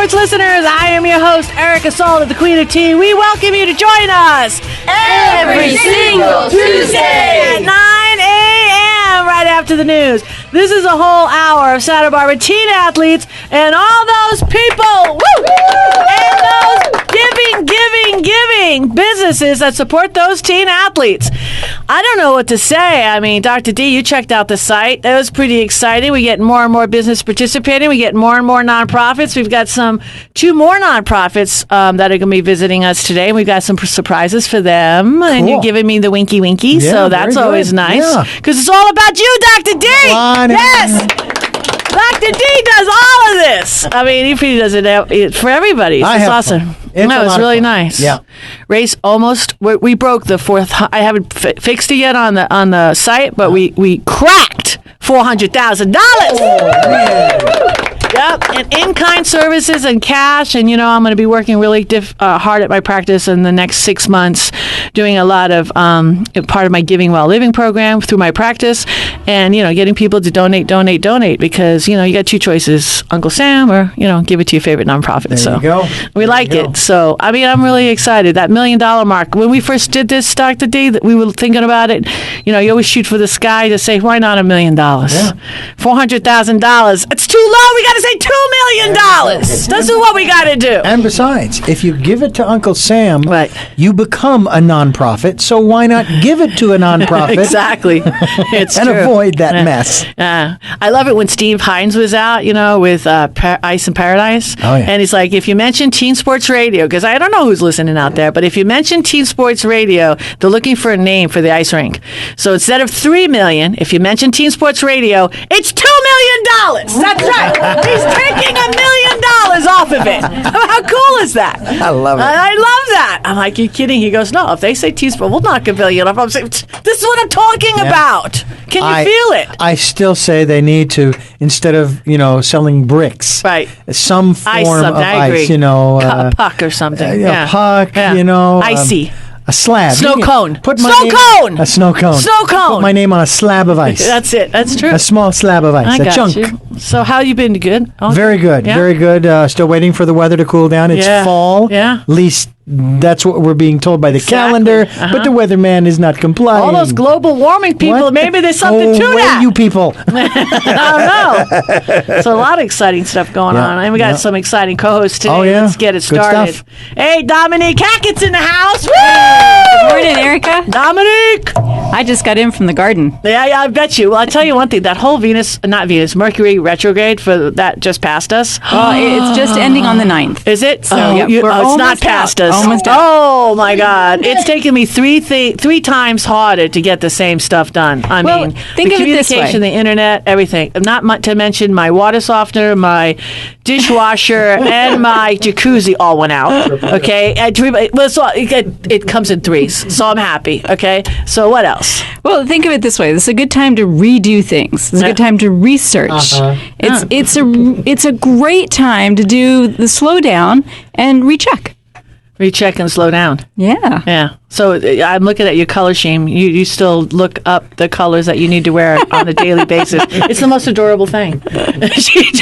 sports listeners. I am your host, Erica Salda, the Queen of Tea. We welcome you to join us every single Tuesday at 9 a.m. right after the news. This is a whole hour of Santa Barbara teen athletes and all those people, and those giving businesses that support those teen athletes. I don't know what to say. I mean, Dr. D, you checked out the site. That was pretty exciting. We get more and more business participating. We get more and more nonprofits. We've got two more nonprofits that are going to be visiting us today. We've got some surprises for them. Cool. And you're giving me the winky, yeah, so that's always nice. Because it's all about you, Dr. D. Yes. Dr. D does all of this. I mean, he does it for everybody. It's awesome. It was really nice. Yeah. Race almost. We broke the fourth. I haven't fixed it yet on the site, but we cracked $400,000. Yep, and in-kind services and cash, and I'm going to be working really hard at my practice in the next 6 months, doing a lot of part of my Giving While Living program through my practice, and getting people to donate because you got two choices: Uncle Sam or give it to your favorite nonprofit. There you go. We like it. So I mean, I'm really excited. That $1 million mark. When we first did this, Dr. D, that we were thinking about it. You always shoot for the sky to say, why not $1 million? Yeah. $400,000. It's too low. We got to say $2 million. This is what we got to do. And besides, if you give it to Uncle Sam, right, you become a nonprofit. So why not give it to a nonprofit? Exactly. It's and true. Avoid that mess. I love it when Steve Hines was out, with Ice in Paradise. Oh, yeah. And he's like, if you mention Teen Sports Radio, because I don't know who's listening out there, but if you mention Teen Sports Radio, they're looking for a name for the ice rink. So instead of $3 million, if you mention Teen Sports Radio, it's $2 million. That's right. He's taking $1 million off of it. How cool is that? I love it. I love that. I'm like, you kidding? He goes, no, if they say Teen Sports, we'll knock $1 million off. I'm saying, this is what I'm talking about. Can you feel it? I still say they need to, instead of, selling bricks, right, some form of ice, a puck or something. A puck, icy. A slab. Snow cone. A snow cone. Put my name on a slab of ice. That's it. That's true. A small slab of ice. I a got chunk. You. So how you been? Good? Okay. Very good. Yeah? Very good. Still waiting for the weather to cool down. It's fall. Yeah. At least that's what we're being told by the calendar. But the weatherman is not complying. All those global warming people, maybe there's something to that. you people. I don't know. So a lot of exciting stuff going on. And we got some exciting co-hosts today. Oh, yeah. Let's get it started. Stuff. Hey, Dominique Hackett's in the house. Woo! Good morning, Erica. Dominique. I just got in from the garden. Yeah, I bet you. Well, I'll tell you one thing. That whole Mercury retrograde that just passed us. Well, it's just ending on the 9th. Is it? So it's not past us. Almost out. Oh my God! It's taken me three times harder to get the same stuff done. I mean, think the of it this communication, way. the internet, everything. Not to mention my water softener, my dishwasher, and my jacuzzi all went out. Okay, it comes in threes, so I'm happy. Okay, so what else? Well, think of it this way. This is a good time to redo things. It's a good time to research. It's a great time to do the slow down and recheck. Recheck and slow down. Yeah. Yeah. So I'm looking at your color scheme. You still look up the colors that you need to wear on a daily basis. It's the most adorable thing.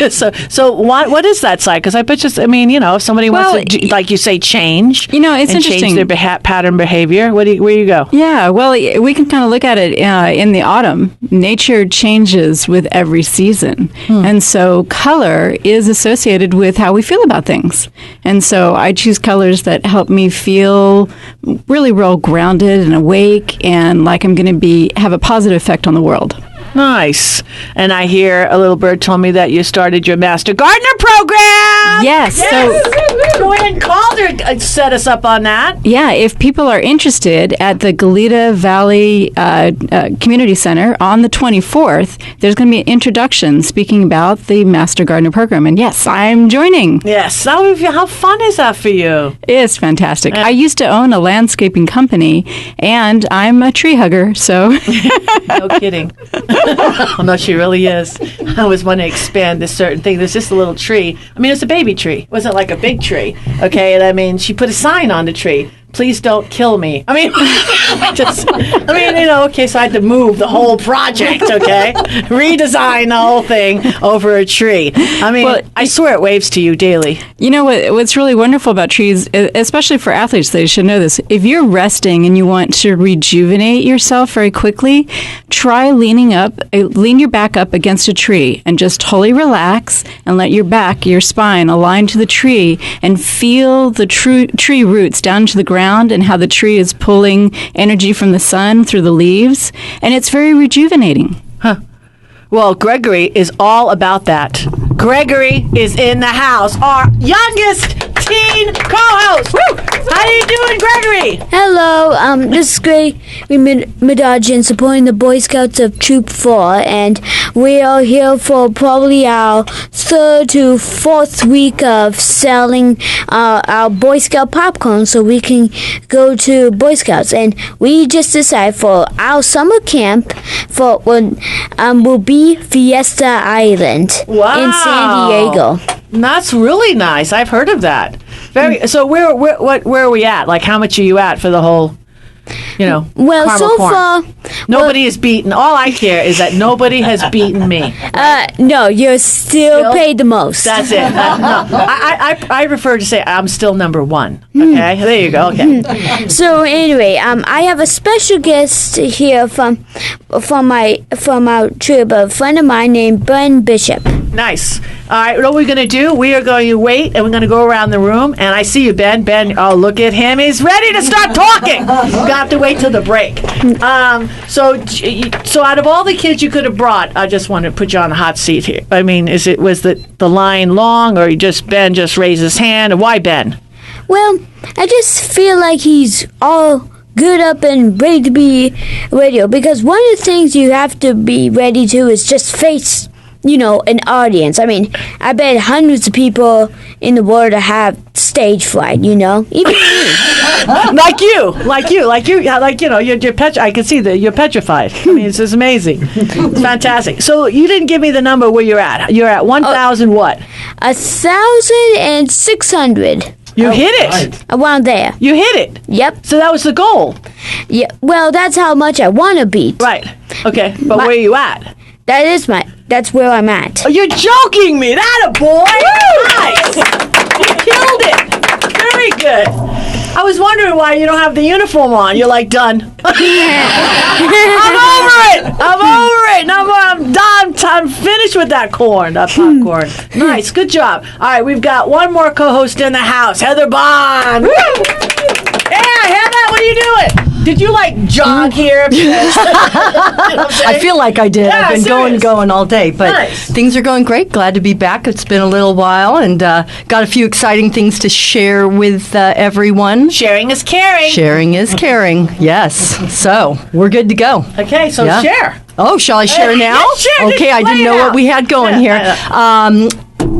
So what is that site? Because I bet if somebody wants to, like you say, change. It's interesting. Change their pattern behavior. Where you go? Yeah. Well, we can kind of look at it in the autumn. Nature changes with every season, and so color is associated with how we feel about things. And so I choose colors that help me feel really real grounded and awake and like I'm going to have a positive effect on the world. Nice. And I hear a little bird told me that you started your Master Gardener program. Yes. So Joanne Calder set us up on that. Yeah. If people are interested at the Goleta Valley Community Center on the 24th, there's going to be an introduction speaking about the Master Gardener program. And yes, I'm joining. Yes. How fun is that for you? It's fantastic. I used to own a landscaping company, and I'm a tree hugger, so. No kidding. Oh, no, she really is. I always want to expand this certain thing. There's just a little tree. I mean, it's a baby tree. It wasn't like a big tree. Okay, and she put a sign on the tree. please don't kill me. I mean, okay, so I had to move the whole project, okay? Redesign the whole thing over a tree. I mean, I swear it waves to you daily. You know what's really wonderful about trees, especially for athletes, they should know this. If you're resting and you want to rejuvenate yourself very quickly, try lean your back up against a tree and just totally relax and let your spine align to the tree and feel the tree roots down to the ground and how the tree is pulling energy from the sun through the leaves. And it's very rejuvenating. Huh. Well, Gregory is all about that. Gregory is in the house, our youngest teen co-host. Woo! How you doing, Gregory? Hello, this is Gregory Madajian supporting the Boy Scouts of Troop 4, and we are here for probably our 3rd to 4th week of selling our Boy Scout popcorn so we can go to Boy Scouts. And we just decided for our summer camp will be Fiesta Island in San Diego. That's really nice. I've heard of that. So where are we at? Like, how much are you at for the whole, Well, so corn? far Nobody is beaten. All I hear is that nobody has beaten me. No, you're still paid the most. That's it. I prefer to say I'm still number one. Okay, there you go. Okay. So anyway, I have a special guest here from our trip, a friend of mine named Ben Bishop. Nice. All right, what we're going to do, we are going to wait, and we're going to go around the room, and I see you, Ben. Ben, oh, look at him. He's ready to start talking. We're going to have to wait till the break. So out of all the kids you could have brought, I just want to put you on the hot seat here. I mean, was the line long, or Ben just raised his hand? Why Ben? Well, I just feel like he's all good up and ready to be radio, because one of the things you have to be ready to is just face an audience. I mean, I bet hundreds of people in the world have stage fright, even me. like you. I can see that you're petrified. I mean, it's amazing. It's fantastic. So you didn't give me the number where you're at. You're at 1,000 what? 1,600. You hit it. Around there. You hit it. Yep. So that was the goal. Yeah. Well, that's how much I want to beat. Right. Okay. But where are you at? That's where I'm at. Oh, you're joking me. That a boy. Nice. You killed it. Very good. I was wondering why you don't have the uniform on. You're like, done. I'm over it. No more. I'm done. I'm finished with that popcorn. Nice. Good job. All right. We've got one more co-host in the house. Heather Bond. Woo! Yeah, Heather, what are you doing? Did you jog here? I feel like I did. Yeah, I've been going all day, but nice. Things are going great. Glad to be back. It's been a little while, and got a few exciting things to share with everyone. Sharing is caring. Sharing is caring. Yes. So we're good to go. Okay, so share. Oh, shall I share now? Share. Okay, I didn't know what we had going here.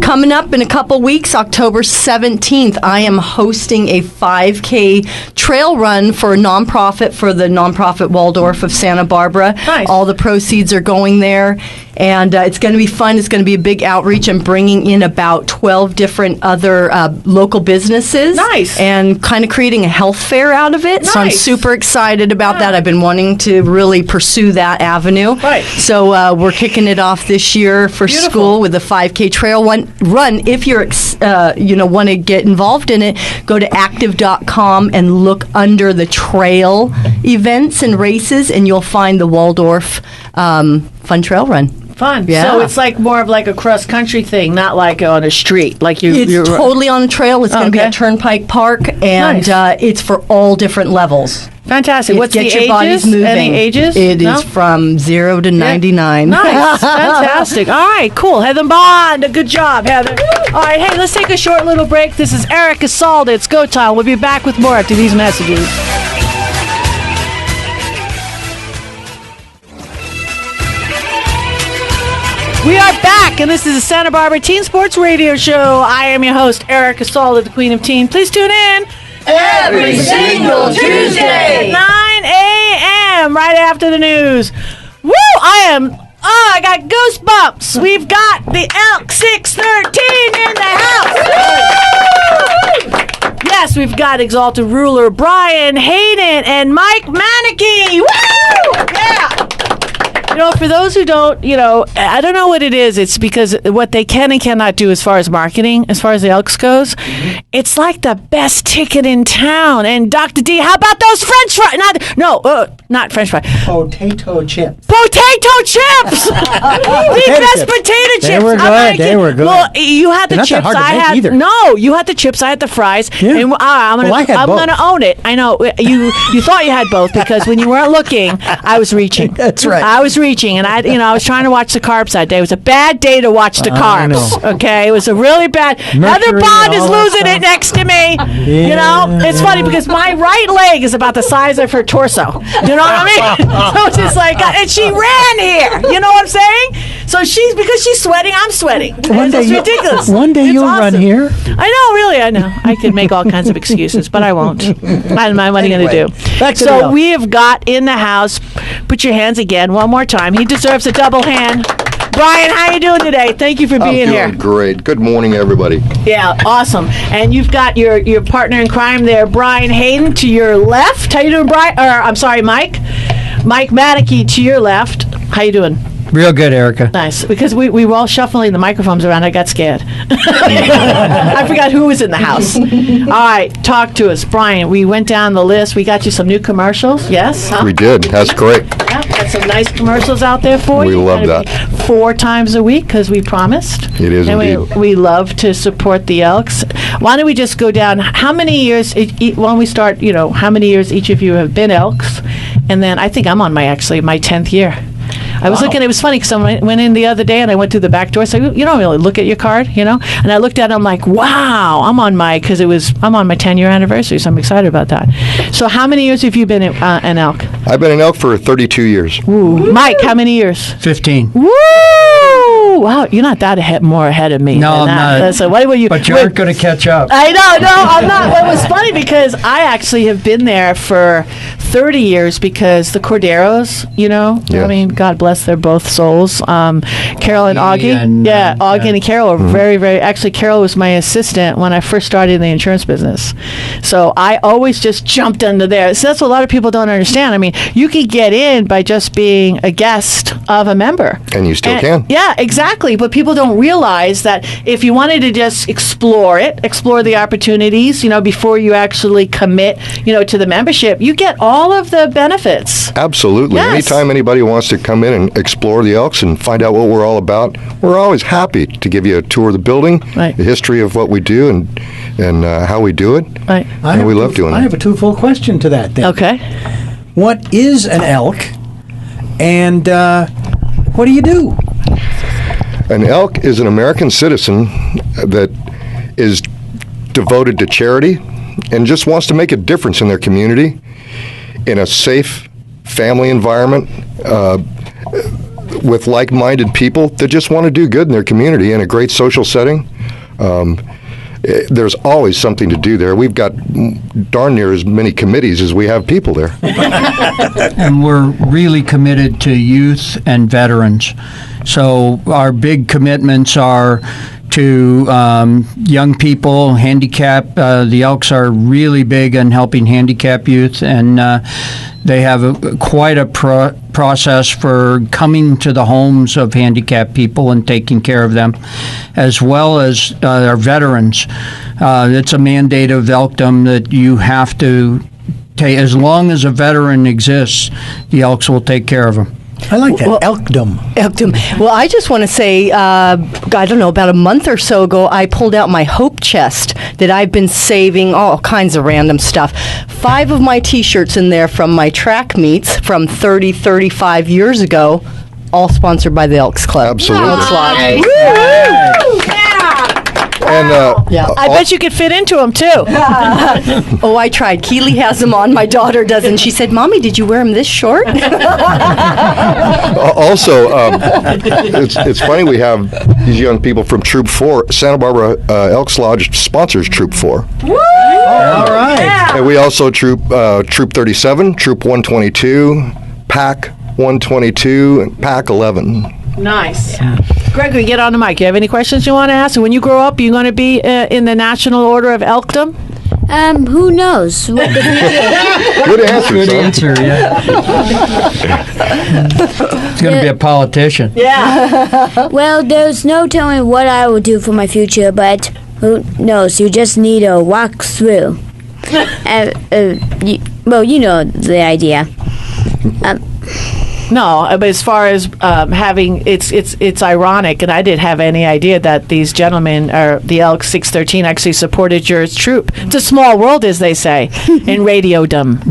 Coming up in a couple weeks, October 17th, I am hosting a 5K trail run for a nonprofit, for the nonprofit Waldorf of Santa Barbara. Nice. All the proceeds are going there. And it's going to be fun. It's going to be a big outreach. I'm bringing in about 12 different other local businesses. Nice. And kind of creating a health fair out of it. Nice. So I'm super excited about that. I've been wanting to really pursue that avenue. Right. So we're kicking it off this year for Beautiful. school with a 5K trail run. If you're want to get involved in it, go to active.com and look under the trail events and races, and you'll find the Waldorf Fun Trail Run. Fun. Yeah. So it's more of a cross-country thing, not on a street. It's totally on a trail. It's going to be at Turnpike Park, and it's for all different levels. Fantastic. What's Get the your ages? bodies moving. Any ages? It is from 0 to 99. Nice. Fantastic. All right, cool. Heather Bond, good job, Heather. All right, hey, let's take a short little break. This is Erica Salda. It's go time. We'll be back with more after these messages. We are back, and this is the Santa Barbara Teen Sports Radio Show. I am your host, Erica Salda, the Queen of Teen. Please tune in Every single Tuesday. at 9 a.m. right after the news. Woo! I got goosebumps. We've got the Elks 613 in the house. Woo! Yes, we've got Exalted Ruler Brian Hayden and Mike Mahneke. Woo! Yeah. You know, for those who don't, I don't know what it is. It's because what they can and cannot do as far as marketing, as far as the Elks goes, it's like the best ticket in town. And Dr. D, how about those French fries? Not French fries. Potato chips. Potato chips! The best potato chips. They were good. They were good. Well, you had the They're chips. not that hard to I make had either. No, you had the chips. I had the fries. Yeah. And I'm I had both. gonna own it. I know you thought you had both because when you weren't looking, I was reaching. That's right. I was reaching, and I was trying to watch the carbs that day. It was a bad day to watch the carbs. Okay, it was a really bad. Heather Bond is losing it next to me. Yeah. It's funny because my right leg is about the size of her torso. You know what I mean? So it's just like, and she ran here. You know what I'm saying? So because she's sweating, I'm sweating. It's ridiculous. One day It's you'll awesome. run here. I know, really, I know. I could make all kinds of excuses, but I won't. What am I going to do? back to the So Elks. we have got in the house. Put your hands again one more time. He deserves a double hand. Brian, how you doing today? Thank you for being I'm here. doing great. Good morning, everybody. Yeah, awesome. And you've got your partner in crime there, Brian Hayden, to your left. How you doing, Brian? I'm sorry, Mike. Mike Mahneke to your left. How you doing? Real good, Erica. Nice. Because we were all shuffling the microphones around. I got scared. I forgot who was in the house. All right, talk to us. Brian, we went down the list. We got you some new commercials. Yes? Huh? We did. That's great. Yeah, got some nice commercials out there for We you. love Gonna that. be 4 times a week because we promised. It is and indeed. we love to support the Elks. Why don't we just go down? How many years? When we start, how many years each of you have been Elks? And then I think I'm on my 10th year. I was looking. It was funny because I went in the other day and I went through the back door. So you don't really look at your card, And I looked at it. I'm like, wow, I'm on my 10-year anniversary. So I'm excited about that. So how many years have you been an Elk? I've been an Elk for 32 years. Ooh. Mike, how many years? 15. Woo! Wow, you're not that more ahead of me. No, than I'm that. not. So what were you? But you aren't going to catch up. I know, no, I'm not. Well, it was funny because I actually have been there for 30 years because the Corderos, Yes. I mean, God bless their both souls. Carol and Augie. Augie and Carol are very, very, actually Carol was my assistant when I first started in the insurance business. So I always just jumped under there. So that's what a lot of people don't understand. I mean, you could get in by just being a guest of a member. And you still can. Yeah, exactly. But people don't realize that if you wanted to just explore the opportunities, before you actually commit, to the membership, you get all of the benefits. Absolutely. Yes. Anytime anybody wants to come in and explore the Elks and find out what we're all about, we're always happy to give you a tour of the building, Right. the history of what we do, and how we do it. Right. And we love doing I it. have a twofold question to that then. Okay. What is an elk, and what do you do? An Elk is an American citizen that is devoted to charity and just wants to make a difference in their community in a safe family environment with like-minded people that just want to do good in their community in a great social setting. There's always something to do there. We've got darn near as many committees as we have people there. And we're really committed to youth and veterans. So our big commitments are to young people, handicap. The Elks are really big on helping handicap youth, and they have quite a process for coming to the homes of handicapped people and taking care of them, as well as our veterans. It's a mandate of Elkdom that you have to take, as long as a veteran exists, the Elks will take care of them. I like that. Elkdom. Well, I just want to say, I don't know, about a month or so ago, I pulled out my hope chest that I've been saving, all kinds of random stuff. 5 of my T-shirts in there from my track meets from 35 years ago, all sponsored by the Elks Club. Absolutely. Elks Lodge. And I bet you could fit into them too. Oh, I tried. Keely has them on. My daughter doesn't. She said, "Mommy, did you wear them this short?" Also, it's funny we have these young people from Troop 4. Santa Barbara Elks Lodge sponsors Troop 4. All right. And we also Troop 37, Troop 122, PAC 122, and PAC 11. Nice. Gregory, get on the mic. You have any questions you want to ask? And when you grow up, you're going to be in the National Order of Elkdom? Who knows what the future Good answer, Good son. answer, yeah. He's going to be a politician. Yeah. Well, there's no telling what I will do for my future, but who knows? You just need to walk through. You know the idea. No, but as far as having, it's ironic, and I didn't have any idea that these gentlemen, or the Elks 613, actually supported your troop. It's a small world, as they say, in radiodom.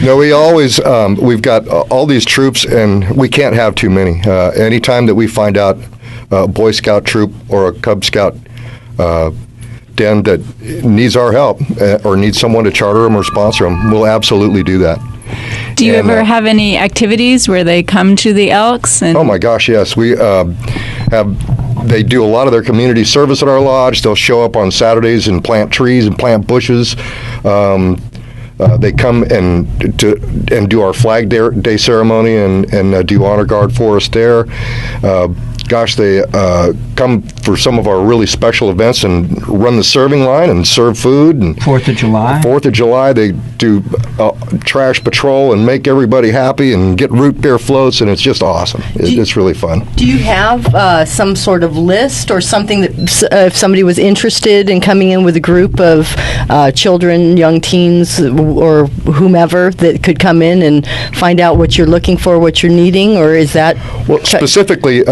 No, we always, we've got all these troops, and we can't have too many. Anytime that we find out a Boy Scout troop or a Cub Scout den that needs our help or needs someone to charter them or sponsor them, we'll absolutely do that. Do you ever have any activities where they come to the Elks? And Oh my gosh, yes. We they do a lot of their community service at our lodge. They'll show up on Saturdays and plant trees and plant bushes. They come and do our Flag Day ceremony and do honor guard for us there. They come for some of our really special events and run the serving line and serve food. And 4th of July. 4th of July, they do trash patrol and make everybody happy and get root beer floats, and it's just awesome. It's really fun. Do you have some sort of list or something that if somebody was interested in coming in with a group of children, young teens, or whomever that could come in and find out what you're looking for, what you're needing, or is that... Well, specifically,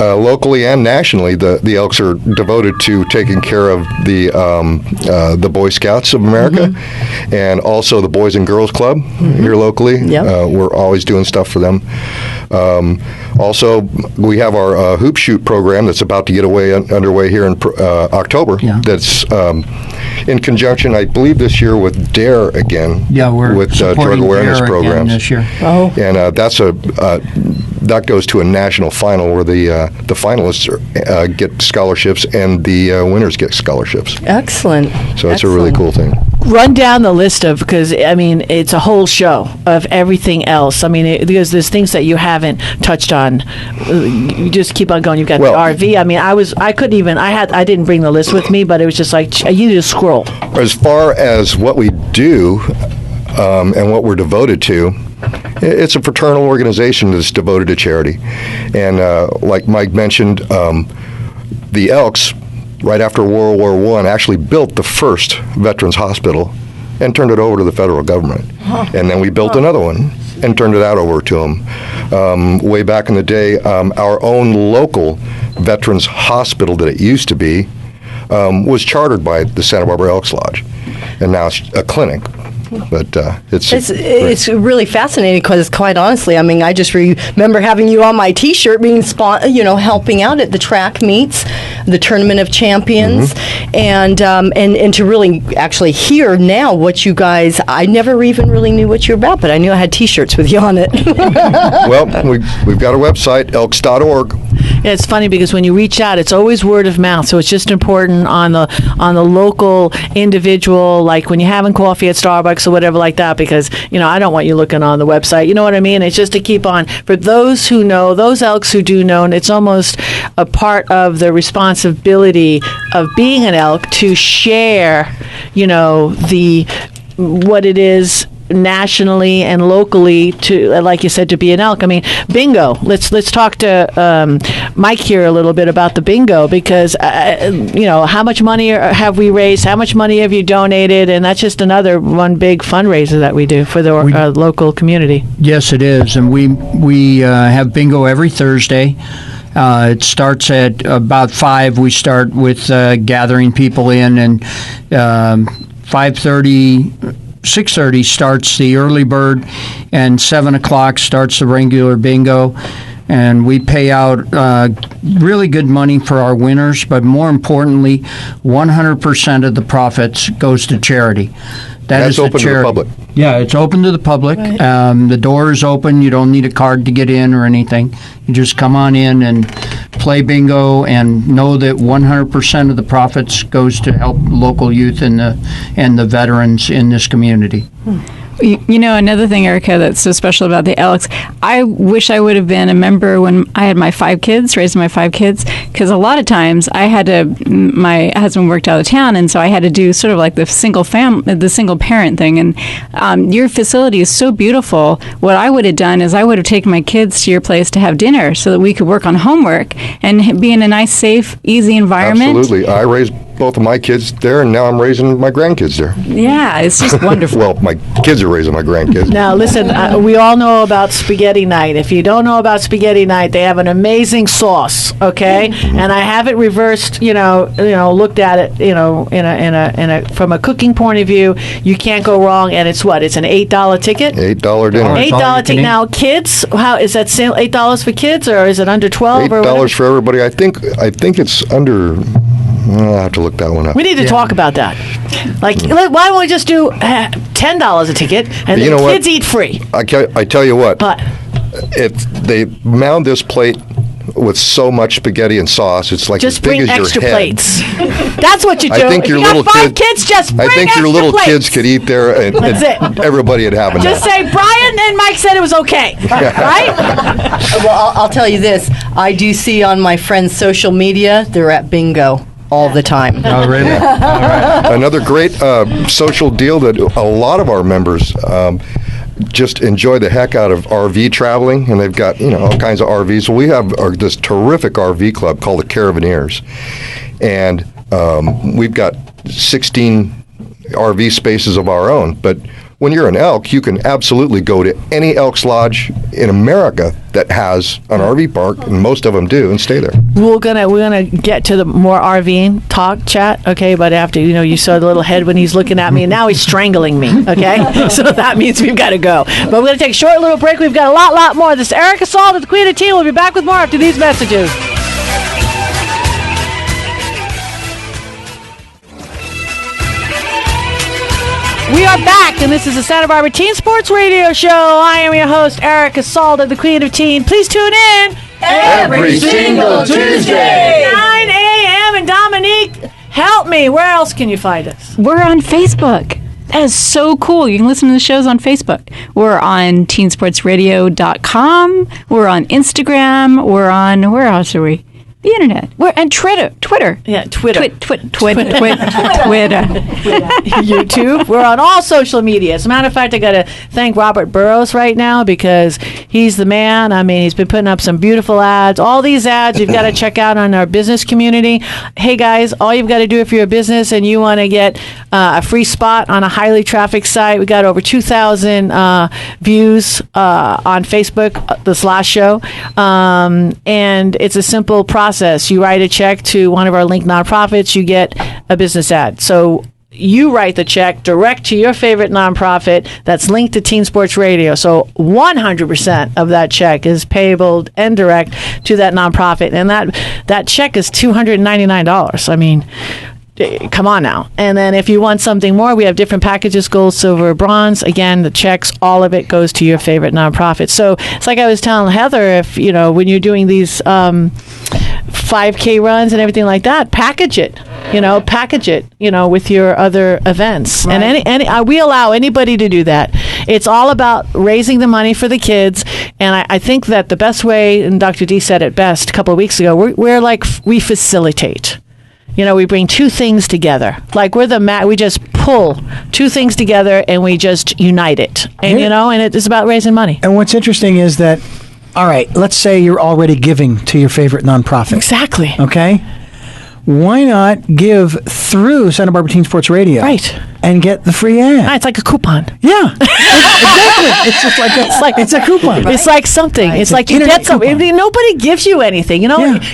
locally and nationally, the Elks are devoted to taking care of the Boy Scouts of America, and also the Boys and Girls Club here locally. Yep. We're always doing stuff for them. Also, we have our hoop shoot program that's about to get underway here in October. Yeah. That's in conjunction, I believe, this year with DARE again. Yeah, we're with supporting drug awareness DARE again programs this year. Oh. And that's that goes to a national final where the finalists get scholarships and the winners get scholarships. Excellent. So it's a really cool thing. Run down the list of, because I mean it's a whole show of everything else. I mean because there's things that you haven't touched on. You just keep on going. You've got the RV. I mean I didn't bring the list with me, but it was just like you need to scroll. As far as what we do and what we're devoted to, it's a fraternal organization that's devoted to charity. And like Mike mentioned, the Elks, right after World War I, actually built the first veterans hospital and turned it over to the federal government. And then we built another one and turned it out over to them. Way back in the day, our own local veterans hospital that it used to be was chartered by the Santa Barbara Elks Lodge. And now it's a clinic. But it's really fascinating because, quite honestly, I mean, I just remember having you on my T-shirt, being helping out at the track meets, the Tournament of Champions, and to really actually hear now what you guys. I never even really knew what you're about, but I knew I had T-shirts with you on it. Well, we've got a website, elks.org. Yeah, it's funny because when you reach out, it's always word of mouth. So it's just important on the local individual, like when you're having coffee at Starbucks or whatever like that, because I don't want you looking on the website. You know what I mean? It's just to keep on for those who know, those Elks who do know, and it's almost a part of the responsibility of being an Elk to share, what it is nationally and locally to, like you said, to be an Elk. I mean, bingo. Let's talk to Mike here a little bit about the bingo, because how much money have we raised? How much money have you donated? And that's just another one big fundraiser that we do for the local community. Yes, it is, and we have bingo every Thursday. It starts at about 5. We start with gathering people in, and 5:30. 6:30 starts the early bird, and 7 o'clock starts the regular bingo. And we pay out really good money for our winners, but more importantly, 100% of the profits goes to charity. That's open to the public. Yeah, it's open to the public. Right. The door is open. You don't need a card to get in or anything. You just come on in and play bingo, and know that 100% of the profits goes to help local youth and the veterans in this community. You know, another thing, Erica, that's so special about the Elks, I wish I would have been a member when I had my 5 kids, raising my 5 kids, because a lot of times my husband worked out of town, and so I had to do sort of like the single parent thing. And your facility is so beautiful. What I would have done is I would have taken my kids to your place to have dinner so that we could work on homework and be in a nice, safe, easy environment. Absolutely. I raised both of my kids there, and now I'm raising my grandkids there. Yeah, it's just wonderful. Well, my kids are raising my grandkids. Now, listen, we all know about Spaghetti Night. If you don't know about Spaghetti Night, they have an amazing sauce, okay? And I have it reversed, looked at it, in a from a cooking point of view, you can't go wrong. And it's what? It's an $8 ticket. $8 dinner. $8 ticket. Now, kids, how is that? $8 for kids, or is it under 12? $8 for everybody. I think it's under. I'll have to look that one up. We need to talk about that. Like, why don't we just do $10 a ticket and the kids eat free? I tell you what. But if they mound this plate with so much spaghetti and sauce, it's like just as big as your extra head. Plates. That's what you do. I think if your you little got 5 kids, just bring I think your extra little plates. kids could eat there, and That's it. everybody would have enough. Just say Brian and Mike said it was okay, right? Well, I'll tell you this. I do see on my friends' social media, they're at bingo all the time. Oh, really? All right. Another great social deal that a lot of our members just enjoy the heck out of RV traveling, and they've got all kinds of RVs. Well, we have this terrific RV club called the Caravaneers, and we've got 16 RV spaces of our own. But when you're an Elk, you can absolutely go to any Elks Lodge in America that has an RV park, and most of them do, and stay there. We're gonna get to the more RVing talk chat, okay? But after you saw the little head when he's looking at me, and now he's strangling me, okay? So that means we've got to go. But we're gonna take a short little break. We've got a lot more. This is Erica Salda, the Queen of Teen. We'll be back with more after these messages. We are back, and this is the Santa Barbara Teen Sports Radio Show. I am your host, Erica Salda, the Queen of Teen. Please tune in Every single Tuesday. 9 a.m. And Dominique, help me. Where else can you find us? We're on Facebook. That is so cool. You can listen to the shows on Facebook. We're on teensportsradio.com. We're on Instagram. We're on, where else are we? The internet. We're on Twitter. Yeah, Twitter. Twitter. YouTube. We're on all social media. As a matter of fact, I got to thank Robert Burrows right now because he's the man. I mean, he's been putting up some beautiful ads. All these ads you've got to check out on our business community. Hey, guys, all you've got to do if you're a business and you want to get a free spot on a highly trafficked site, we got over 2,000 views on Facebook this last show. And it's a simple process. You write a check to one of our linked nonprofits, you get a business ad. So you write the check direct to your favorite nonprofit that's linked to Teen Sports Radio. So 100% of that check is payable and direct to that nonprofit. And that check is $299. I mean, come on now. And then if you want something more, we have different packages, gold, silver, bronze. Again, the checks, all of it goes to your favorite nonprofit. So it's like I was telling Heather, if when you're doing these 5K runs and everything like that, package it with your other events. Right. And we allow anybody to do that. It's all about raising the money for the kids. And I think that the best way, and Dr. D said it best a couple of weeks ago, we facilitate. We bring two things together. Like we're we just pull two things together and we just unite it. And, and it's about raising money. And what's interesting is that, all right, let's say you're already giving to your favorite nonprofit. Exactly. Okay? Why not give through Santa Barbara Teen Sports Radio? Right. And get the free ad. It's like a coupon. Yeah. Exactly. It's just it's a coupon. It's like something. Right. It's like you get something. Nobody gives you anything.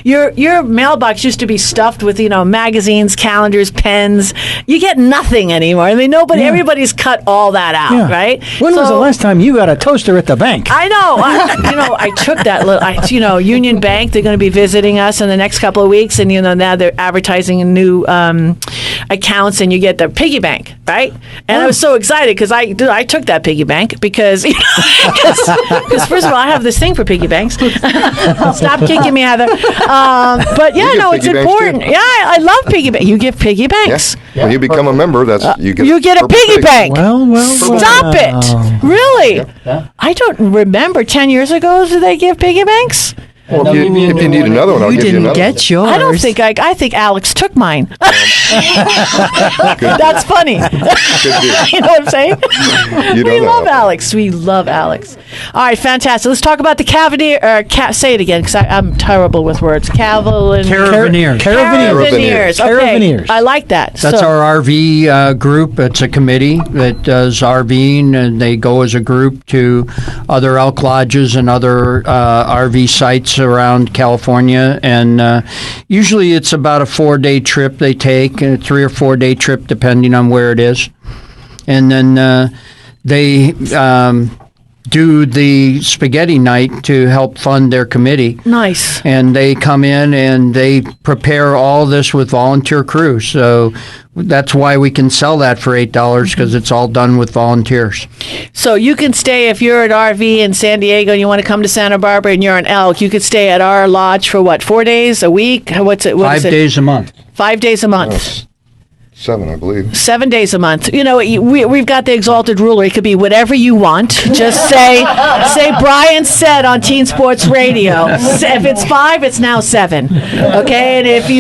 Your mailbox used to be stuffed with, magazines, calendars, pens. You get nothing anymore. I mean, everybody's cut all that out, right? When was the last time you got a toaster at the bank? I know. I took that little, Union Bank, they're going to be visiting us in the next couple of weeks, and, now they're advertising new accounts, and you get the piggy bank. right? And I was so excited because I took that piggy bank because first of all, I have this thing for piggy banks. Stop kicking me, Heather. But yeah, no, it's important. Yeah, I love piggy banks. You give piggy banks. When you become a member, you get a piggy bank. Well. Stop it. Really? Yeah. I don't remember 10 years ago, did they give piggy banks? Well, if you need another one, I'll give you another. You didn't get yours. I don't think I think Alex took mine. That's funny. You know what I'm saying? We love Alex. We love Alex. All right, fantastic. Let's talk about the Cavalier. Say it again, because I'm terrible with words. Caravaneers. Caravaneers. Okay. Caravaneers. I like that. That's our RV group. It's a committee that does RVing, and they go as a group to other elk lodges and other RV sites around California. And usually it's about a 4-day trip they take, a 3 or 4 day trip depending on where it is. And then they do the spaghetti night to help fund their committee. Nice. And they come in and they prepare all this with volunteer crews. So that's why we can sell that for $8, because it's all done with volunteers. So you can stay, if you're at RV in San Diego and you want to come to Santa Barbara and you're an Elk, you could stay at our lodge for what, 4 days a week? What's it? 5 days a month. 5 days a month. 7, I believe. 7 days a month. You know, we've got the exalted ruler. It could be whatever you want. Just say Brian said on Teen Sports Radio. If it's 5, it's now 7. Okay, and if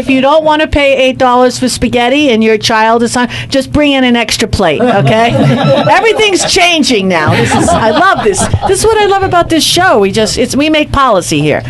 you don't want to pay $8 for spaghetti and your child is on, just bring in an extra plate. Okay, everything's changing now. I love this. This is what I love about this show. We make policy here.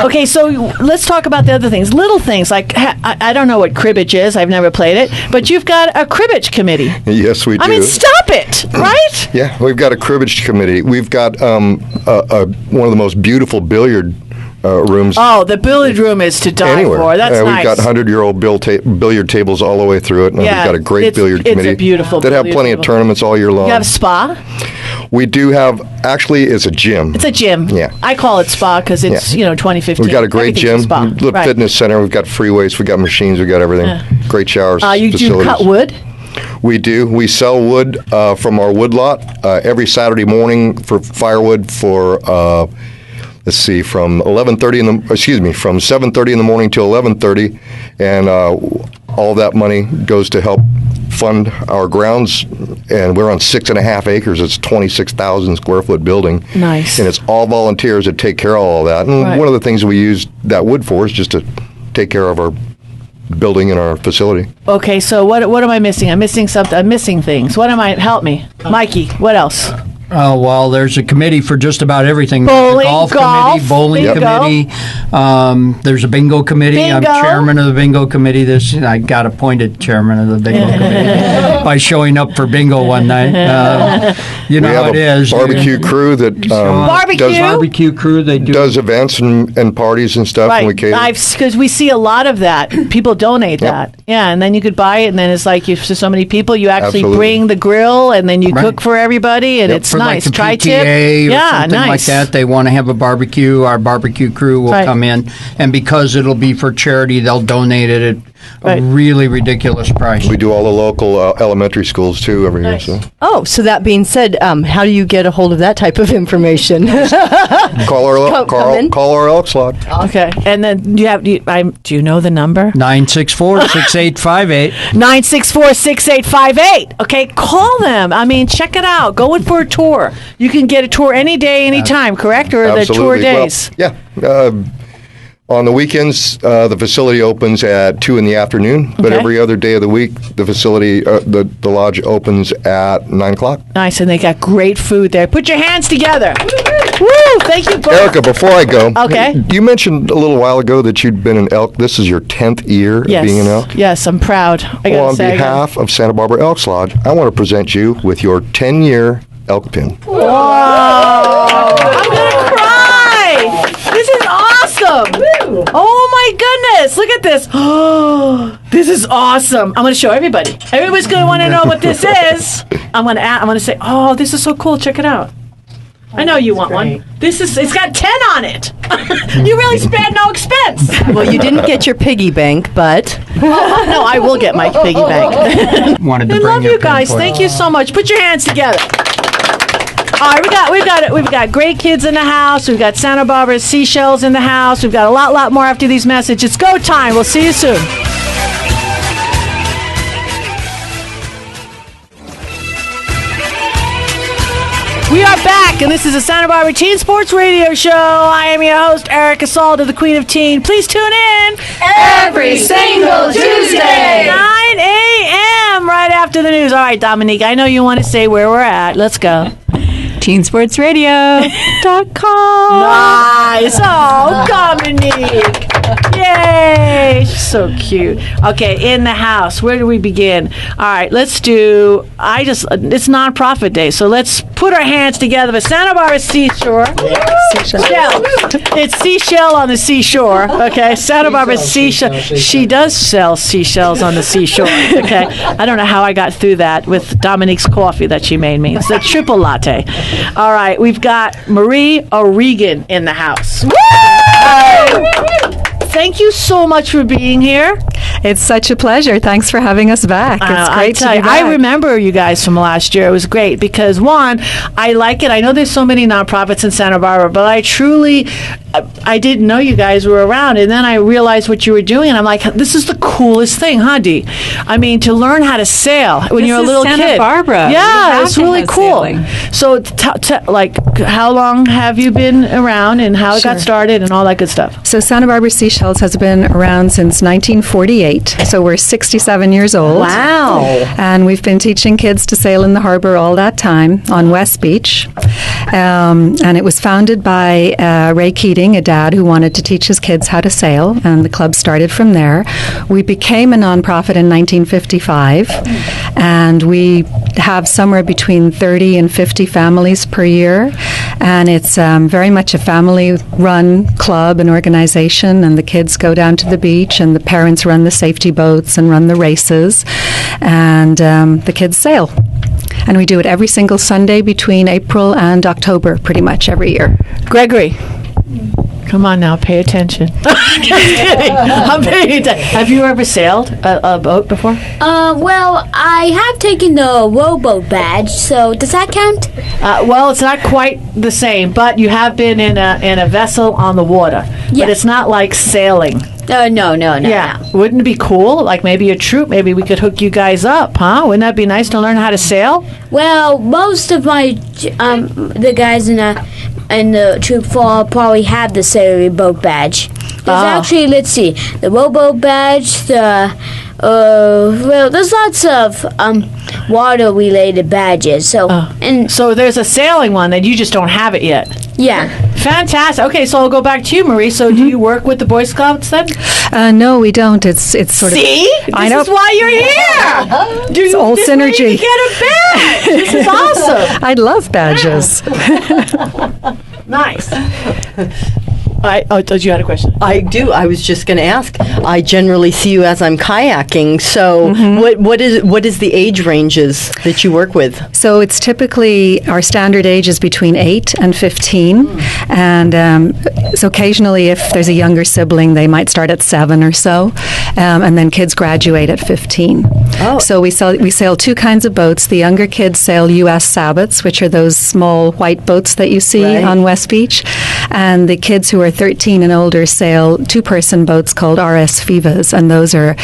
Okay, so let's talk about the other things. Little things like I don't know what cribbage is. I've never played it, but you've got a cribbage committee. Yes, we do. I mean, stop it, right? Yeah, we've got a cribbage committee. We've got one of the most beautiful billiard rooms. Oh, the billiard room is to die anywhere. for. That's nice. We've got 100-year-old billiard tables all the way through it, and we've got a great billiard committee. It's a beautiful that have plenty of tournaments all year long. You have a spa? We do have, actually, it's a gym. It's a gym. Yeah. I call it spa because it's, 2015. We've got a great gym, Right. fitness center. We've got free weights. We've got machines. We've got everything. Great showers, You facilities. do cut wood? We do. We sell wood from our wood lot every Saturday morning for firewood for, from 7:30 in the morning till 11:30, and all that money goes to help fund our grounds, and we're on 6.5 acres. It's a 26,000 square foot building. Nice. And it's all volunteers that take care of all that. And one of the things we use that wood for is just to take care of our building and our facility. Okay, so what am I missing? I'm missing something. I'm missing things. What am I? Help me. Mikey, what else? Oh, well, there's a committee for just about everything. Bowling, golf committee, bowling committee. There's a bingo committee. I'm chairman of the bingo committee. I got appointed chairman of the bingo committee by showing up for bingo one night. You know how it is. We have a barbecue crew that does events and parties and stuff. Right, and we cater. because we see a lot of that. People donate that. Yeah, and then you could buy it, and then it's like for so many people, you actually bring the grill, and then you cook for everybody, and it's for nice. Like Tri-tip. PTA or something nice. like that. They want to have a barbecue. Our barbecue crew will come in, and because it'll be for charity, they'll donate it at a really ridiculous price. We do all the local elementary schools too every year. So. Oh, so that being said, how do you get a hold of that type of information? Call our Elks Lodge. Okay, and then do you know the number? 964-6858. 964-6858. Okay, call them. I mean, check it out. Go in for a tour. You can get a tour any day, any time, correct? Or the tour days? Well, yeah. On the weekends, the facility opens at 2 in the afternoon, but every other day of the week, the facility, the lodge opens at 9 o'clock. Nice, and they got great food there. Put your hands together. Woo! Thank you, both. Erica, before I go, okay. You mentioned a little while ago that you'd been an elk. This is your 10th year of being an elk? Yes, I'm proud. On behalf of Santa Barbara Elks Lodge, I want to present you with your 10-year elk pin. Whoa! I'm going to cry! This is awesome! Oh my goodness! Look at this! Oh, this is awesome! I'm going to show everybody. Everybody's going to want to know what this is. I'm going to say, "Oh, this is so cool! Check it out." I know you want one. It's got 10 on it. You really spared no expense. Well, you didn't get your piggy bank, but No, I will get my piggy bank. Wanted to I bring love your you guys. pinpoint. Thank you so much. Put your hands together. All right, we've got great kids in the house. We've got Santa Barbara seashells in the house. We've got a lot more after these messages. It's go time. We'll see you soon. We are back, and this is the Santa Barbara Teen Sports Radio Show. I am your host, Erica Salda, the Queen of Teen. Please tune in every single Tuesday. 9 a.m. right after the news. All right, Dominique, I know you want to say where we're at. Let's go. TeenSportsRadio.com. Nice. Oh, Dominique. Yay. She's so cute. Okay, in the house. Where do we begin? All right, let's do, it's nonprofit day, so let's put our hands together for Santa Barbara Seashore. Seashell. It's seashell on the seashore, okay? Santa Barbara Seashell. She does sell seashells on the seashore, okay? I don't know how I got through that with Dominique's coffee that she made me. It's a triple latte. All right, we've got Marie O'Regan in the house. Thank you so much for being here. It's such a pleasure. Thanks for having us back. It's great to be back. I remember you guys from last year. It was great because, one, I like it. I know there's so many nonprofits in Santa Barbara, but I didn't know you guys were around. And then I realized what you were doing, and I'm like, this is the coolest thing, huh, Dee? I mean, to learn how to sail when you're a little Santa kid. Barbara. Yeah, it's really have cool. sailing. So, how long have you been around and how it got started and all that good stuff? So Santa Barbara Seashells has been around since 1948. So we're 67 years old. Wow. And we've been teaching kids to sail in the harbor all that time on West Beach. And it was founded by Ray Keating, a dad who wanted to teach his kids how to sail, and the club started from there. We became a nonprofit in 1955, and we have somewhere between 30 and 50 families per year, and it's very much a family-run club and organization, and the kids go down to the beach, and the parents run the safety boats and run the races, and the kids sail. And we do it every single Sunday between April and October, pretty much every year. Gregory. Come on now, pay attention. Just kidding. I'm paying attention. Have you ever sailed a boat before? Well, I have taken the rowboat badge, so does that count? Well, it's not quite the same, but you have been in a vessel on the water. Yeah. But it's not like sailing. No. Yeah. Wouldn't it be cool? Like maybe a troop, maybe we could hook you guys up, huh? Wouldn't that be nice to learn how to sail? Well, most of my the guys in the troop probably have the sailor boat badge. There's actually, let's see, the rowboat badge, well, there's lots of water-related badges. So, So there's a sailing one that you just don't have it yet. yeah. Fantastic. Okay, so I'll go back to you, Marie. So do you work with the Boy Scouts then? No, we don't. It's sort of... See? I This know. is why you're here. It's all this way synergy. you get a badge. This is awesome. I love badges. Nice. You had a question. I do. I was just going to ask. I generally see you as I'm kayaking. So, what is the age ranges that you work with? So it's typically, our standard age is between 8 and 15. And so occasionally if there's a younger sibling, they might start at 7 or so. And then kids graduate at 15. Oh. So we sail two kinds of boats. The younger kids sail U.S. Sabbats, which are those small white boats that you see Right. on West Beach. And the kids who are 13 and older sail two-person boats called RS Fivas. And those are,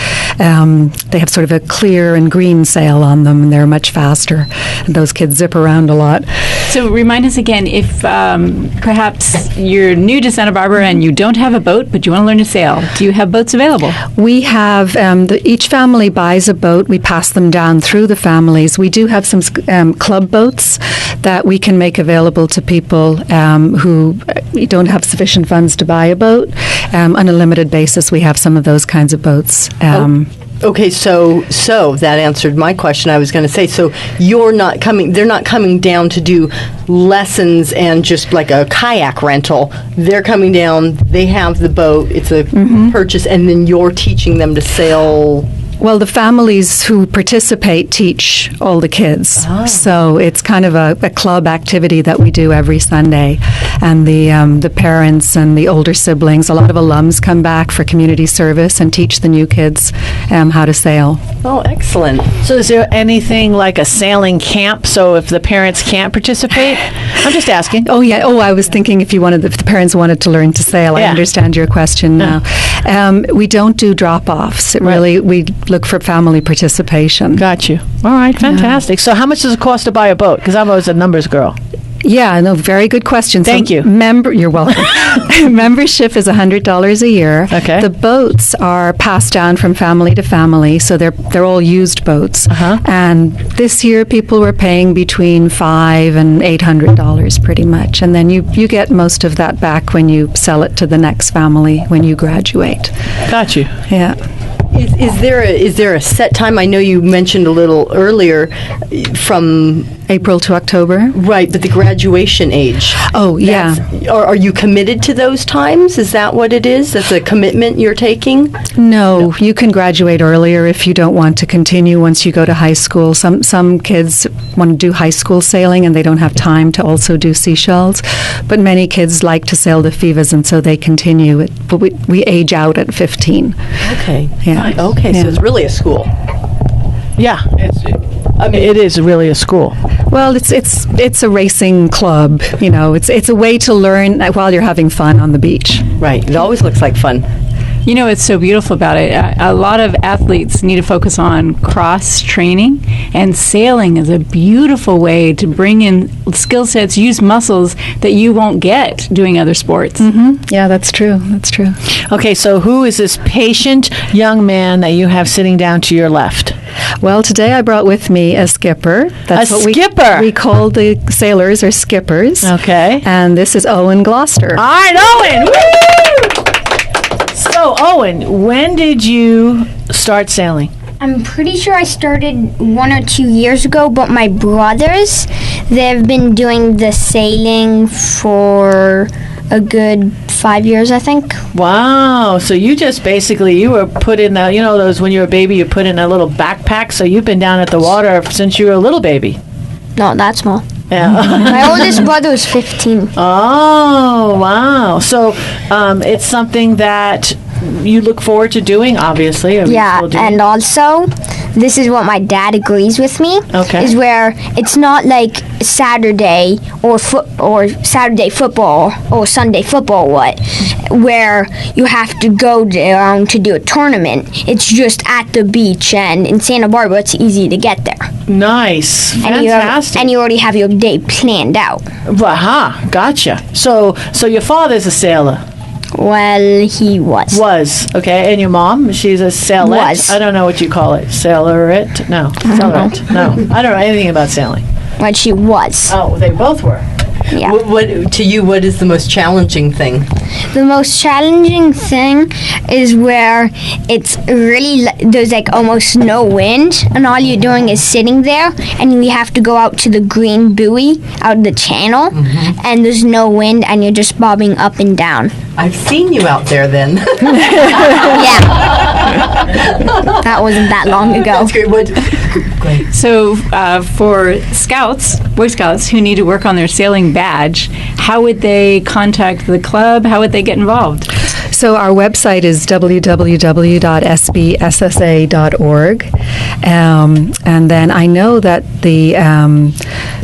they have sort of a clear and green sail on them, and they're much faster. And those kids zip around a lot. So remind us again, if perhaps you're new to Santa Barbara and you don't have a boat, but you want to learn to sail, do you have boats available? We have, each family buys a boat. We pass them down through the families. We do have some club boats that we can make available to people who don't have sufficient funds to buy a boat. On a limited basis, we have some of those kinds of boats. Okay, so that answered my question. I was going to say, so they're not coming down to do lessons and just like a kayak rental. They're coming down, they have the boat, it's a purchase, and then you're teaching them to sail Well, the families who participate teach all the kids. So it's kind of a club activity that we do every Sunday. And the parents and the older siblings, a lot of alums come back for community service and teach the new kids how to sail. Oh, excellent. So is there anything like a sailing camp? So if the parents can't participate? I'm just asking. Oh, yeah. Oh, I was thinking if the parents wanted to learn to sail. I Yeah. understand your question now. We don't do drop-offs. We look for family participation. Got you. All right, fantastic. So how much does it cost to buy a boat? Because I'm always a numbers girl. Yeah, no, very good question. Thank you. You're welcome. Membership is $100 a year. Okay. The boats are passed down from family to family, so they're all used boats. And this year, people were paying between $500 and $800 pretty much, and then you get most of that back when you sell it to the next family when you graduate. Got you. Yeah. Is there a set time? I know you mentioned a little earlier from April to October. Right, but the graduation age. Oh, yeah. Are you committed to those times? Is that what it is? That's a commitment you're taking? No, you can graduate earlier if you don't want to continue once you go to high school. Some kids want to do high school sailing and they don't have time to also do seashells. But many kids like to sail the FIVAs and so they continue it. But we age out at 15. Okay. Yeah. Okay, Yeah. so it's really a school. Yeah. It is really a school. Well, it's a racing club. You know, it's a way to learn while you're having fun on the beach. Right. It always looks like fun. You know what's so beautiful about it? A lot of athletes need to focus on cross training, and sailing is a beautiful way to bring in skill sets, use muscles that you won't get doing other sports. Yeah, that's true. That's true. Okay, so who is this patient young man that you have sitting down to your left? Well, today I brought with me a skipper. That's A what skipper? We call the sailors or skippers. Okay. And this is Owen Gloster. All right, Owen! Woo! So, Owen, when did you start sailing? I'm pretty sure I started 1 or 2 years ago, but my brothers, they've been doing the sailing for a good 5 years, I think. Wow. So you just basically, you were put in that, you know, those when you were a baby, you put in a little backpack. So you've been down at the water since you were a little baby. Not that small. Yeah. My oldest brother was 15. Oh, wow. So it's something that you look forward to doing, obviously. Are you Yeah, still doing and also, this is what my dad agrees with me. Okay. Is where it's not like Saturday or Saturday football or Sunday football, where you have to go down to do a tournament. It's just at the beach, and in Santa Barbara, it's easy to get there. Nice. Fantastic. And you already have your day planned out. Aha, gotcha. So your father's a sailor. Well, he was. Was, okay. And your mom, she's a sailorette? Was. I don't know what you call it. Sailorette? No. Sailorette? No. I don't know anything about sailing. But she was. Oh, they both were. Yeah. What is the most challenging thing? The most challenging thing is where it's really, there's like almost no wind, and all you're doing is sitting there, and you have to go out to the green buoy out of the channel, and there's no wind, and you're just bobbing up and down. I've seen you out there then. Yeah. That wasn't that long ago. That's great. So for scouts, Boy Scouts, who need to work on their sailing badge, how would they contact the club? How would they get involved? So our website is www.sbssa.org. And then I know that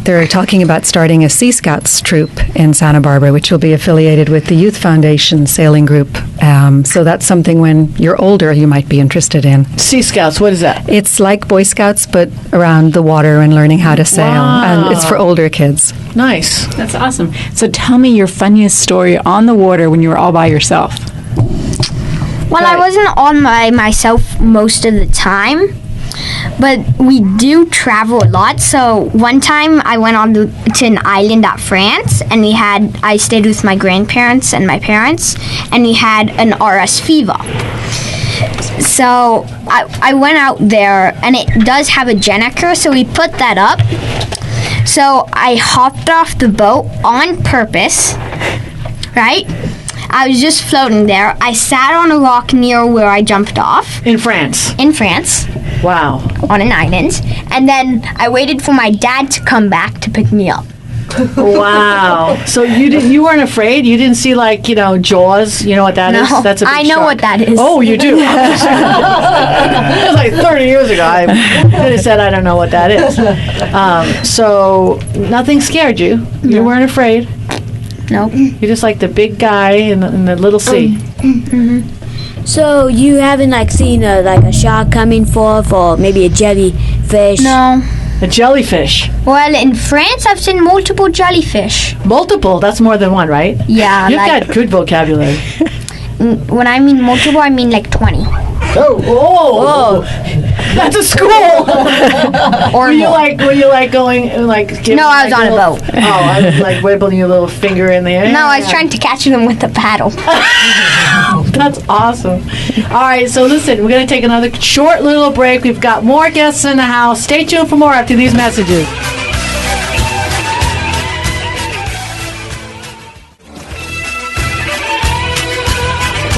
they're talking about starting a Sea Scouts troop in Santa Barbara, which will be affiliated with the Youth Foundation Sailing Group. So that's something when you're older you might be interested in. Sea Scouts, what is that? It's like Boy Scouts, but around the water and learning how to sail. Wow. And it's for older kids. Nice. That's awesome. So tell me your funniest story on the water when you were all by yourself. Well, I wasn't on myself most of the time, but we do travel a lot. So one time I went on to an island at France, and I stayed with my grandparents and my parents, and we had an RS Viva. So I went out there, and it does have a Genneker, so we put that up. So I hopped off the boat on purpose, right? I was just floating there. I sat on a rock near where I jumped off In France. in France Wow. on an island, and then I waited for my dad to come back to pick me up. Wow. So you weren't afraid? You didn't see Jaws? You know what that is? No, That's a big I know shark. what that is. Oh, you do? It was like 30 years ago. I could have said I don't know what that is. So nothing scared you? You weren't afraid? Nope. You're just like the big guy in the little sea. So you haven't seen a shark coming forth, or maybe a jellyfish? No. A jellyfish. Well, in France, I've seen multiple jellyfish. Multiple? That's more than one, right? Yeah, You've got good vocabulary. when I mean multiple, I mean like 20. Oh, that's a school. Or Were you more. going giving, No, I was on a boat. Oh, I was wiggling your little finger in the air. No, I was trying to catch them with a paddle. That's awesome. All right, so listen, we're going to take another short little break. We've got more guests in the house. Stay tuned for more after these messages.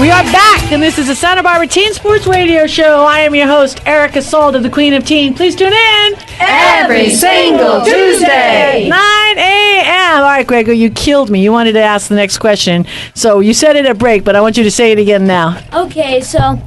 We are back, and this is the Santa Barbara Teen Sports Radio Show. I am your host, Erica Salda, the Queen of Teen. Please tune in Every single Tuesday. 9 a.m. All right, Gregory, you killed me. You wanted to ask the next question. So you said it at break, but I want you to say it again now. Okay, so,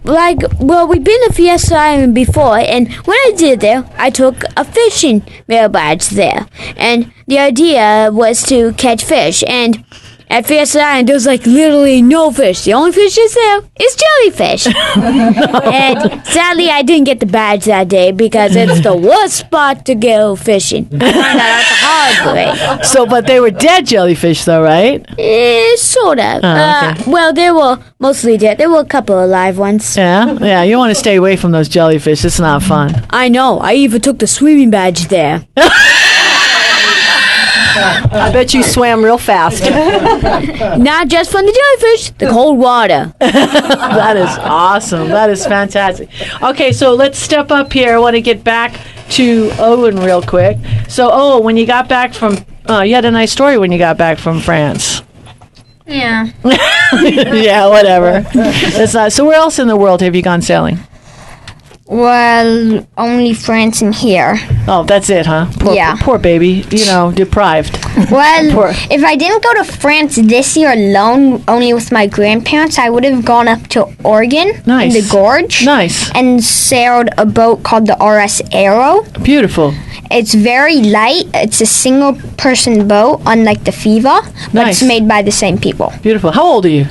we've been to Fiesta Island before, and when I did there, I took a fishing mail badge there. And the idea was to catch fish, and at Fiesta Island, there's literally no fish. The only fish that's there is jellyfish. And sadly, I didn't get the badge that day because it's the worst spot to go fishing. I found out the hard way. So, but they were dead jellyfish, though, right? Sort of. okay. Well, they were mostly dead. There were a couple of live ones. Yeah. You want to stay away from those jellyfish. It's not fun. I know. I even took the swimming badge there. I bet you swam real fast. Not just from the jellyfish, the cold water. That is awesome. That is fantastic. Okay, so let's step up here. I want to get back to Owen real quick. So, when you got back from, you had a nice story when you got back from France. Yeah. Yeah, whatever. It's not. So, where else in the world have you gone sailing? Well, only France and here. Oh, that's it, huh? Poor baby. Deprived. Well, if I didn't go to France this year alone, only with my grandparents, I would have gone up to Oregon Nice. in the gorge. Nice. And sailed a boat called the RS Arrow. Beautiful. It's very light. It's a single-person boat, unlike the Fiva, but Nice. it's made by the same people. Beautiful. How old are you?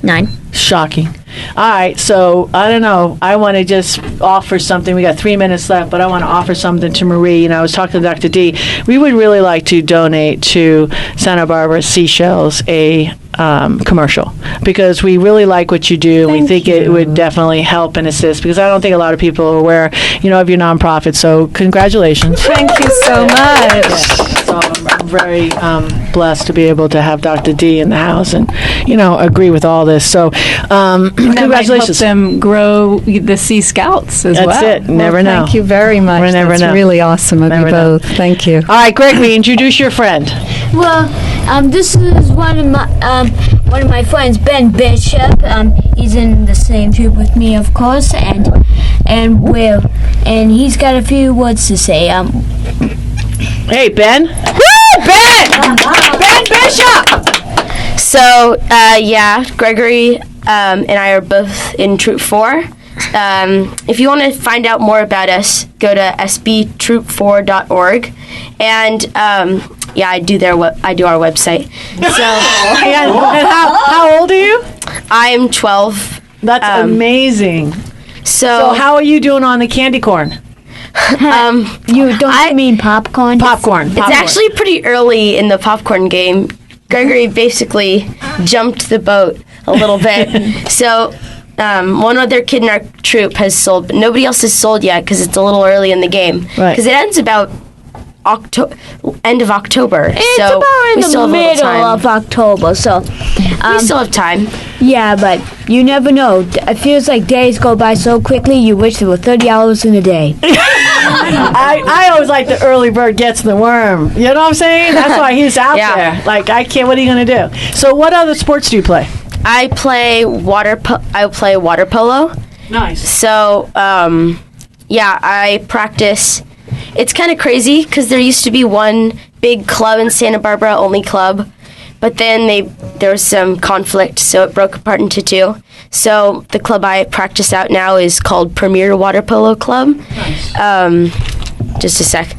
9. Shocking. All right, so I don't know. I want to just offer something. We got 3 minutes left, but I want to offer something to Marie. I was talking to Dr. D. We would really like to donate to Santa Barbara Seashells a commercial because we really like what you do. And we think it would definitely help and assist because I don't think a lot of people are aware, of your nonprofit. So congratulations. Thank you so much. So I'm very blessed to be able to have Dr. D in the house and, agree with all this. So congratulations. That might help them grow the Sea Scouts as well. That's it. Never know. Thank you very much. We never That's know. really awesome of Never you know. both. Thank you. All right, Gregory, introduce your friend. Well, this is one of my friends, Ben Bishop. He's in the same troop with me, of course, and he's got a few words to say. Hey, Ben. Woo, Ben! Ben Bishop! So, Gregory and I are both in Troop 4. If you want to find out more about us, go to sbtroop4.org. And, I do our website. So, And how old are you? I'm 12. That's amazing. So how are you doing on the candy corn? You mean popcorn? Popcorn. It's actually pretty early in the popcorn game. Gregory basically jumped the boat a little bit. So one other kid in our troop has sold, but nobody else has sold yet because it's a little early in the game. Right. Because it ends about end of October. It's so about we in still the have a little middle time. of October, so We still have time. yeah, but you never know. It feels like days go by so quickly. You wish there were 30 hours in a day. I always like the early bird gets the worm. You know what I'm saying? That's why he's out there. Like, I can't. What are you going to do? So, what other sports do you play? I play water polo. Nice. So, I practice. It's kind of crazy because there used to be one big club in Santa Barbara, only club, but then there was some conflict, so it broke apart into two. So the club I practice out now is called Premier Water Polo Club. Nice. Just a sec.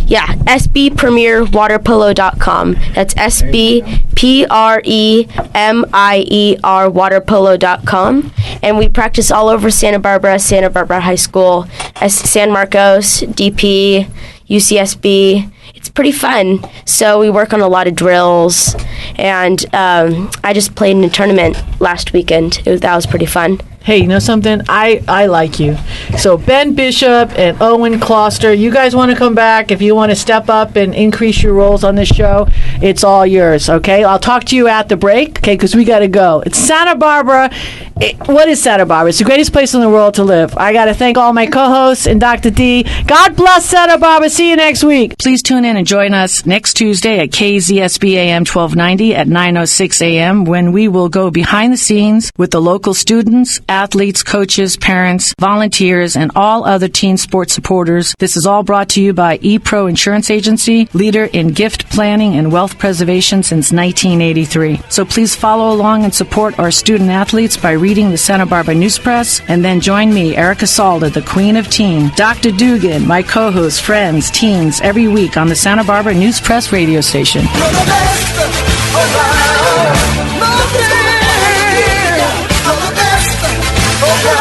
SBPremierWaterPolo.com. That's SBPremierWaterPolo.com. waterpolo.com. And we practice all over Santa Barbara High School, San Marcos, DP, UCSB. It's pretty fun. So we work on a lot of drills. And I just played in a tournament last weekend. That was pretty fun. Hey, you know something? I like you. So Ben Bishop and Owen Gloster, you guys want to come back? If you want to step up and increase your roles on this show, it's all yours, okay? I'll talk to you at the break, okay, because we got to go. It's Santa Barbara. What is Santa Barbara? It's the greatest place in the world to live. I got to thank all my co-hosts and Dr. D. God bless Santa Barbara. See you next week. Please tune in and join us next Tuesday at KZSB AM 1290 at 9:06 a.m. when we will go behind the scenes with the local students, athletes, coaches, parents, volunteers, and all other teen sports supporters. This is all brought to you by ePro Insurance Agency, leader in gift planning and wealth preservation since 1983. So please follow along and support our student athletes by reading the Santa Barbara News Press, and then join me, Erica Salda, the Queen of Teen, Dr. Dugan, my co-host, friends, teens, every week on the Santa Barbara News Press radio station. Oh,